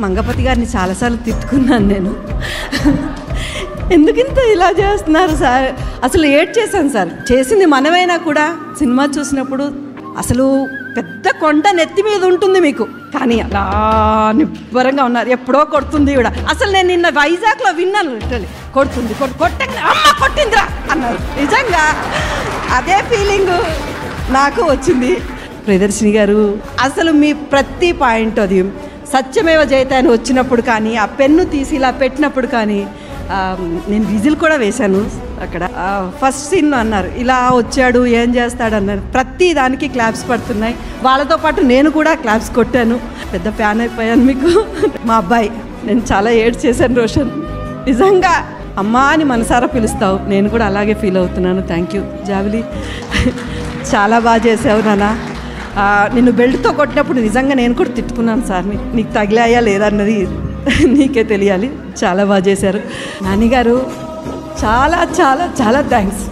మంగపతి గారిని చాలాసార్లు తిట్టుకున్నాను నేను. ఎందుకింత ఇలా చేస్తున్నారు సార్, అసలు ఏడ్ చేశాను సార్. చేసింది మనమైనా కూడా సినిమా చూసినప్పుడు అసలు పెద్ద కొండ నెత్తి మీద ఉంటుంది మీకు, కానీ అలా నిబ్బరంగా ఉన్నారు. ఎప్పుడో కొడుతుంది కూడా. అసలు నేను నిన్న వైజాగ్లో విన్నాను, కొడుతుంది కొట్టంగా అమ్మ కొట్టిందిరా అన్నారు. నిజంగా అదే ఫీలింగు నాకు వచ్చింది. ప్రియదర్శిని గారు అసలు మీ ప్రతి పాయింట్, అది సత్యమేవ జయతే అని వచ్చినప్పుడు కానీ, ఆ పెన్ను తీసి ఇలా పెట్టినప్పుడు కానీ, నేను విజిల్ కూడా వేశాను అక్కడ. ఫస్ట్ సీన్ అన్నారు ఇలా వచ్చాడు ఏం చేస్తాడు అన్నారు. ప్రతి దానికి క్లాప్స్ పడుతున్నాయి. వాళ్ళతో పాటు నేను కూడా క్లాప్స్ కొట్టాను. పెద్ద ఫ్యాన్ అయిపోయాను మీకు. మా అబ్బాయి, నేను చాలా ఏడ్ చేశాను రోషన్. నిజంగా అమ్మా అని మనసారా పిలుస్తావు, నేను కూడా అలాగే ఫీల్ అవుతున్నాను. థ్యాంక్ యూ జావిలి, చాలా బాగా చేసావు నాన్న. నిన్ను బెల్ట్తో కొట్టినప్పుడు నిజంగా నేను కూడా తిట్టుకున్నాను సార్, నీకు తగిలాయా లేదన్నది నీకే తెలియాలి. చాలా బాగా చేశారు నాన్నగారు. చాలా చాలా చాలా థ్యాంక్స్.